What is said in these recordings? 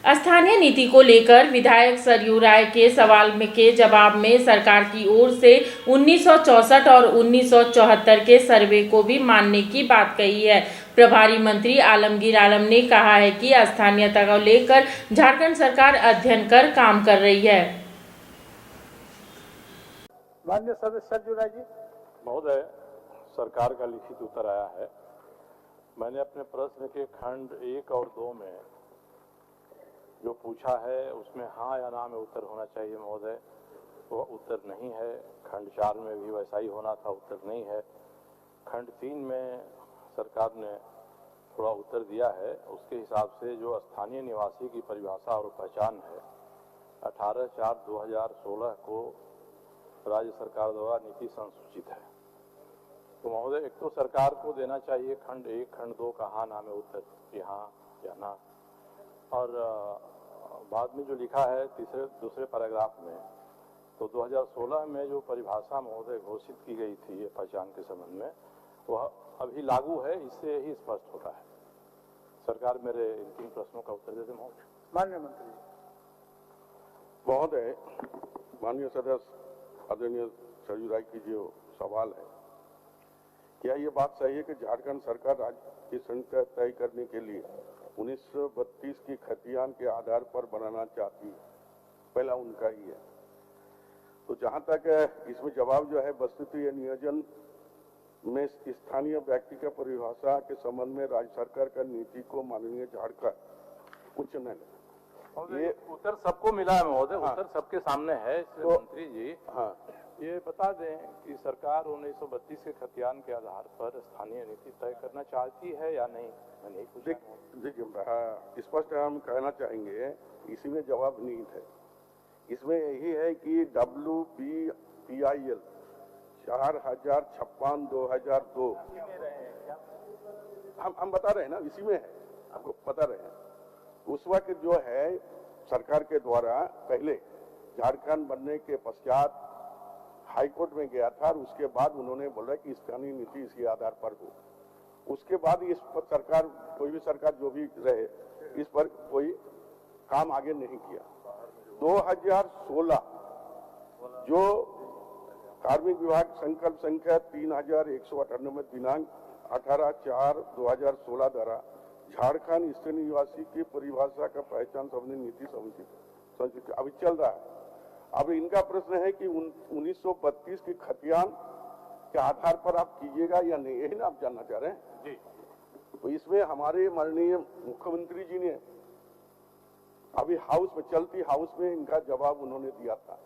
स्थानीय नीति को लेकर विधायक सरयू राय के सवाल के जवाब में सरकार की ओर से 1964 और 1974 के सर्वे को भी मानने की बात कही है। प्रभारी मंत्री आलमगीर आलम ने कहा है कि स्थानीयता को लेकर झारखंड सरकार अध्ययन कर काम कर रही है। माननीय सदस्य सरयू राय जी। महोदय, सरकार का लिखित उत्तर आया है। मैंने अपने प्रश्न के खंड 1 और 2 में जो पूछा है उसमें हाँ या ना में उत्तर होना चाहिए महोदय, वह उत्तर नहीं है। खंड 4 में भी वैसा ही होना था, उत्तर नहीं है। खंड 3 में सरकार ने थोड़ा उत्तर दिया है। उसके हिसाब से जो स्थानीय निवासी की परिभाषा और पहचान है 18/4/2016 को राज्य सरकार द्वारा नीति संसूचित है। तो महोदय, एक तो सरकार को देना चाहिए खंड 1 खंड 2 का हाँ ना में उत्तर, कि हाँ या ना। और बाद में जो लिखा है दूसरे पैराग्राफ में, तो 2016 में जो परिभाषा महोदय घोषित की गई थी पहचान के संबंध में, वह अभी लागू है, इससे ही स्पष्ट होता है। सरकार मेरे इन 3 प्रश्नों का उत्तर देते महोदय। माननीय मंत्री महोदय, माननीय सदस्य आदरणीय सरयू राय की जो सवाल है, क्या ये बात सही है कि झारखंड सरकार राज्य की संख्या तय करने के लिए 1932 की खतियान के आधार पर बनाना चाहती है? पहला उनका ही है। तो जहां तक इसमें जवाब जो है, वस्तुतः नियोजन में स्थानीय व्यक्ति का परिभाषा के संबंध में राज्य सरकार का नीति को माननीय झारखंड उच्च न्यायालय, ये उत्तर सबको मिला है महोदय। हाँ। उत्तर सबके सामने है। तो मंत्री जी, हाँ, ये बता दें कि सरकार 1932 के खतियान के आधार पर स्थानीय नीति तय करना चाहती है या नहीं? मैंने देखिए, स्पष्ट हम कहना चाहेंगे, इसी में जवाब नहीं है। इसमें यही है कि WBPIL 4056/2002 हम बता रहे हैं ना, इसी में है, आपको बता रहे हैं। उस वक्त जो है सरकार के द्वारा पहले झारखंड बनने के पश्चात हाईकोर्ट में गया था, और उसके बाद उन्होंने बोला कि स्थानीय नीति इसके आधार पर हो। उसके बाद इस पर सरकार, कोई भी सरकार जो भी रहे, इस पर कोई काम आगे नहीं किया। 2016 जो कार्मिक विभाग संकल्प संख्या 3198 दिनांक 18/4/2016 द्वारा झारखंड स्थानीय निवासी की परिभाषा का पहचान संबंधी नीति संसूचित अभी चल रहा है। अब इनका प्रश्न है कि 1932 की खतियान के आधार पर आप कीजिएगा या नहीं, यही ना आप जानना चाह रहे हैं जी। तो इसमें हमारे माननीय मुख्यमंत्री जी ने अभी हाउस में, चलती हाउस में इनका जवाब उन्होंने दिया था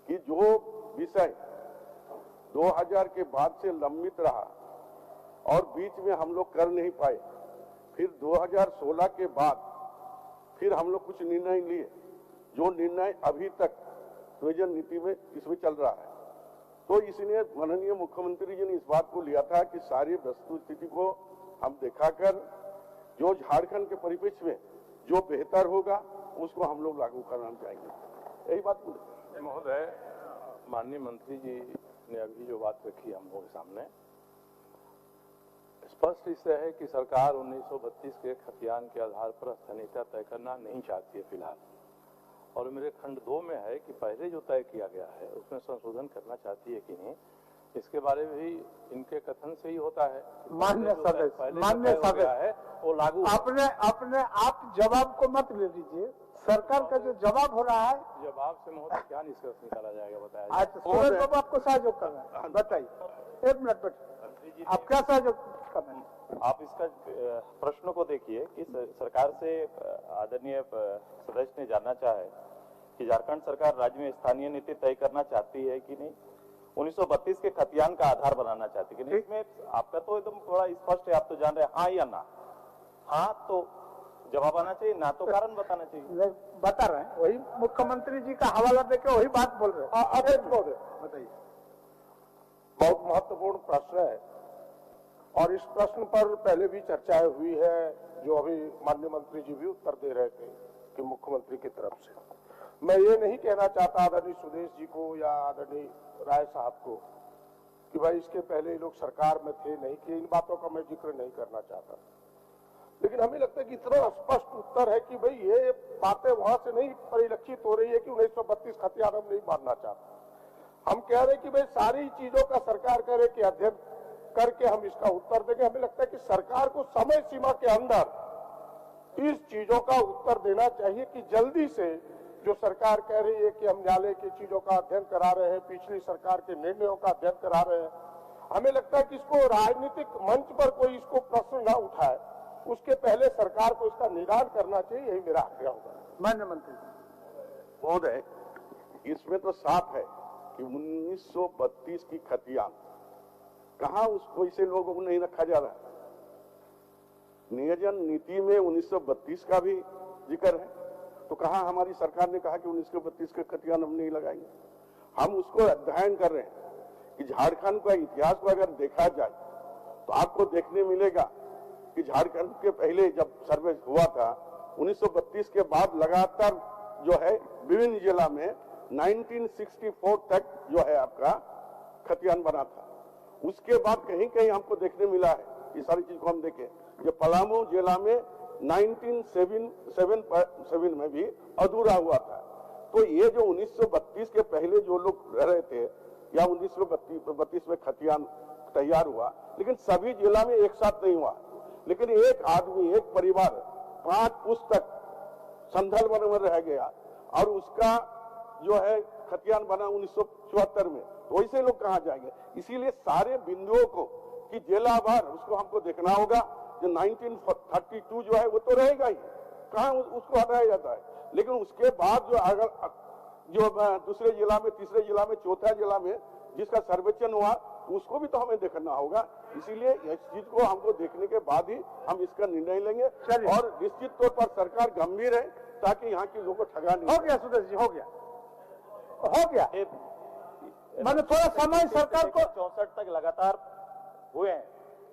कि जो विषय 2000 के बाद से लंबित रहा और बीच में हम लोग कर नहीं पाए, फिर 2016 के बाद फिर हम लोग कुछ निर्णय लिए, जो निर्णय अभी तक नियोजन नीति में इसमें चल रहा है। तो इसलिए माननीय मुख्यमंत्री जी ने इस बात को लिया था कि सारी वस्तु स्थिति को हम दिखाकर जो झारखंड के परिप्रेक्ष्य में जो बेहतर होगा उसको हम लोग लागू करना चाहेंगे, यही बात बोले। महोदय, माननीय मंत्री जी ने अभी जो बात रखी हम लोगों के सामने, स्पष्ट इससे है कि सरकार 1932 के खतियान के आधार पर स्थानीयता तय करना नहीं चाहती है फिलहाल। और मेरे खंड 2 में है कि पहले जो तय किया गया है उसमें संशोधन करना चाहती है कि नहीं, इसके बारे में भी इनके कथन से ही होता है। माननीय सदस्य, माननीय सदस्य है वो लागू। अपने आप जवाब को मत ले लीजिए। सरकार का जो जवाब हो रहा है, जवाब से महोदय क्या निष्कर्ष निकाला जाएगा बताया आज सूरज बाबू आपको सहयोग कर रहे हैं, बताइए। 1 मिनट बैठिए, आप क्या सहयोग कर रहे हैं? आप इसका प्रश्न को देखिए कि सरकार से आदरणीय सदस्य ने जानना चाहे कि झारखंड सरकार राज्य में स्थानीय नीति तय करना चाहती है कि नहीं, 1932 के खतियान का आधार बनाना चाहती है कि नहीं। इसमें आपका तो एकदम थोड़ा स्पष्ट है, आप तो जान रहे हैं हाँ या ना। हाँ तो जवाब आना चाहिए, ना तो कारण बताना चाहिए। बता रहे हैं, वही मुख्यमंत्री जी का हवाला देके वही बात बोल रहे हैं। आप बताइए। बहुत महत्वपूर्ण प्रश्न है और इस प्रश्न पर पहले भी चर्चाएं हुई है, जो अभी माननीय मंत्री जी भी उत्तर दे रहे थे कि मुख्यमंत्री की तरफ से। मैं ये नहीं कहना चाहता आदरणीय सुदेश जी को या आदरणीय राय साहब को कि भाई इसके पहले लोग सरकार में थे नहीं, कि इन बातों का मैं जिक्र नहीं करना चाहता। लेकिन हमें लगता है कि इतना स्पष्ट उत्तर है कि भाई ये बातें वहां से नहीं परिलक्षित हो रही है कि 1932 खतियान हम नहीं मानना चाहते। हम कह रहे हैं कि भाई सारी चीजों का सरकार कह रहे कि अध्ययन करके हम इसका उत्तर देंगे। हमें लगता है कि सरकार को समय सीमा के अंदर इस चीजों का उत्तर देना चाहिए कि जल्दी से जो सरकार कह रही है कि हम न्यायालय की चीजों का अध्ययन करा रहे हैं, पिछली सरकार के निर्णयों का अध्ययन करा रहे हैं, हमें लगता है कि इसको राजनीतिक मंच पर कोई इसको प्रश्न ना उठाए, उसके पहले सरकार को इसका निदान करना चाहिए। यही मेरा आग्रह होगा। माननीय मंत्री महोदय, इसमें तो साफ है कि 1932 की खतियान कहाँ उसको इसे लोगों को नहीं रखा जा रहा। नियोजन नीति में 1932 का भी जिक्र है, तो कहाँ हमारी सरकार ने कहा कि 1932 के खतियान हम नहीं लगाएंगे। हम उसको अध्ययन कर रहे हैं कि झारखंड का इतिहास को अगर देखा जाए तो आपको देखने मिलेगा कि झारखंड के पहले जब सर्वे हुआ था 1932 के बाद लगातार जो है विभिन्न जिला में 1964 तक जो है आपका खतियान बना था। उसके बाद कहीं कहीं हमको देखने मिला है, ये सारी चीज को हम देखें, जो पलामू जिला में 1977 में भी अधूरा हुआ था। तो ये जो 1932 के पहले जो लोग रह रहे थे या 1932 में खतियान तैयार हुआ, लेकिन सभी जिला में एक साथ नहीं हुआ। लेकिन एक आदमी, एक परिवार 5 पुस्तक संधल वन में रह गया और उसका जो है खतियान बना 1974 में, तो वैसे लोग कहाँ जाएंगे। इसीलिए सारे बिंदुओं को कि जिला भर उसको हमको देखना होगा। जो 1932 जो है वो तो रहेगा ही, कहाँ उसको हटाया जाता है। लेकिन उसके बाद जो अगर जो दूसरे जिला में, तीसरे जिला में, चौथा जिला में जिसका सर्वेक्षण हुआ उसको भी तो हमें देखना होगा। इसीलिए इस चीज को हमको देखने के बाद ही हम इसका निर्णय लेंगे और निश्चित तौर पर सरकार गंभीर है ताकि यहाँ के लोगों को ठगा नहीं। हो गया सुदेश जी, हो गया। मैंने थोड़ा समय सरकार को 64 तक लगातार हुए हैं,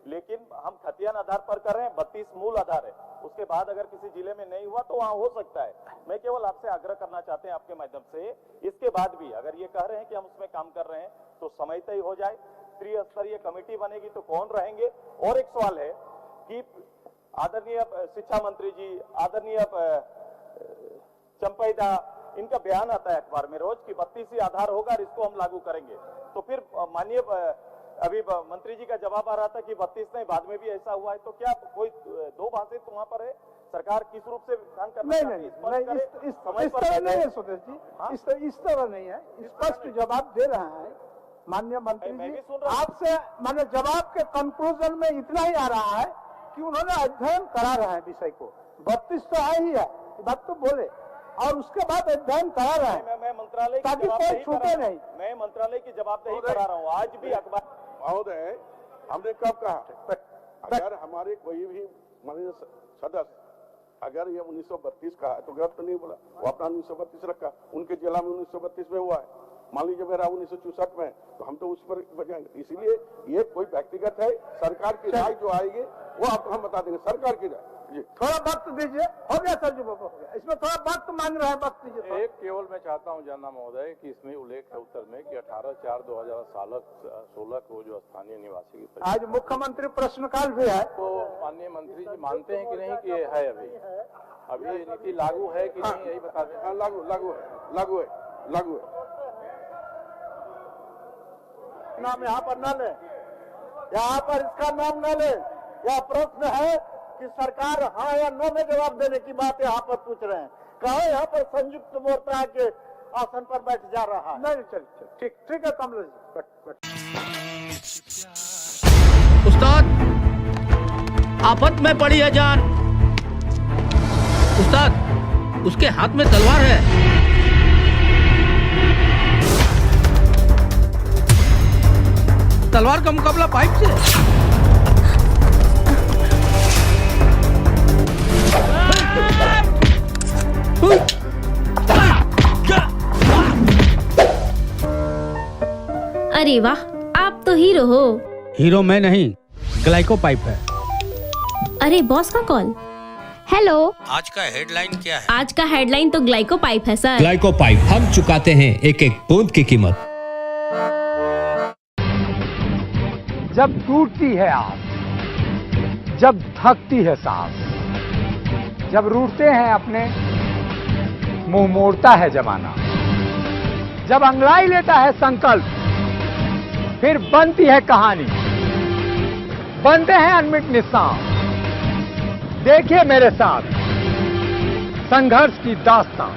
लेकिन हम खतियान आधार पर कर रहे हैं, 32 मूल आधार है। उसके बाद अगर किसी जिले में नहीं हुआ तो वहां हो सकता है। मैं केवल आपसे आग्रह करना चाहते हैं आपके माध्यम से, इसके बाद भी अगर ये कह रहे हैं कि हम उसमें काम कर रहे हैं तो समय तय हो जाए, त्रिस्तरीय कमेटी बनेगी तो कौन रहेंगे। और एक सवाल है कि आदरणीय शिक्षा मंत्री जी, आदरणीय चंपैदा, इनका बयान आता है अखबार में रोज कि 32 ही आधार होगा और इसको हम लागू करेंगे। तो फिर माननीय अभी मंत्री जी का जवाब आ रहा था कि 32 नहीं, बाद में भी ऐसा हुआ है, तो क्या कोई दो भाषा तो वहां पर है? सरकार किस रूप से काम करना नहीं, चाहती है? इस तरह नहीं है सुदेश जी, इस तरह नहीं है। स्पष्ट जवाब दे रहा है माननीय मंत्री जी। आपसे माने जवाब के कंक्लूजन में इतना ही आ रहा है कि उन्होंने अध्ययन करा रहा है विषय को। 32 तो है ही है, बात तो बोले, और उसके बाद अध्ययन करा रहा है। मैं मंत्रालय की ताकि कोई छूटे नहीं। मैं मंत्रालय की जवाबदेही करा रहा हूँ। आज भी अखबार महोदय, हमने कब कहा अगर हमारे कोई भी माननीय सदस्य अगर ये 1932 का है तो गलत तो नहीं बोला, वो अपना 1932 रखा, उनके जिला में 1932 में हुआ है, मान लीजिए मेरा 1964 में, तो हम तो उस पर बजाएंगे। इसीलिए ये कोई व्यक्तिगत है, सरकार की राय जो आएगी वो आपको हम बता देंगे, सरकार की राय। जी थोड़ा वक्त दीजिए। हो गया सर जी, हो गया। इसमें थोड़ा वक्त मांग रहे हैं, वक्त दीजिए। एक केवल मैं चाहता हूं जानना महोदय कि इसमें उल्लेख है उत्तर में कि 18/4/2016 को जो स्थानीय निवासी की आज मुख्यमंत्री प्रश्नकाल भी है, तो माननीय मंत्री जी मानते हैं कि नहीं कि ये है अभी ये नीति लागू है कि नहीं, यही बता दें। हाँ, लागू है। नाम यहाँ पर न ले, यहाँ पर इसका नाम न ले। यह प्रश्न है कि सरकार हाँ या नो में जवाब देने की बात यहाँ पर पूछ रहे हैं। कहो यहाँ पर संयुक्त मोर्चा के आसन पर बैठ जा रहा है। नहीं, चल ठीक है कमलेश जी, बैठ। उस्ताद, आफत में पड़ी है जान। उस्ताद, उसके हाथ में तलवार है। तलवार का मुकाबला पाइप से। अरे वाह, आप तो हीरो हो। हीरो मैं नहीं, ग्लाइको पाइप है। अरे बॉस का कॉल। हेलो, आज का हेडलाइन क्या है? आज का हेडलाइन तो ग्लाइको पाइप है सर। ग्लाइको पाइप, हम चुकाते हैं एक एक बूंद की कीमत। जब टूटती है आस, जब थकती है सांस, जब रूठते हैं अपने, मुंह मोड़ता है जमाना। जब अंगड़ाई लेता है संकल्प, फिर बनती है कहानी, बनते हैं अनमिट निशान। देखिए मेरे साथ संघर्ष की दास्तां।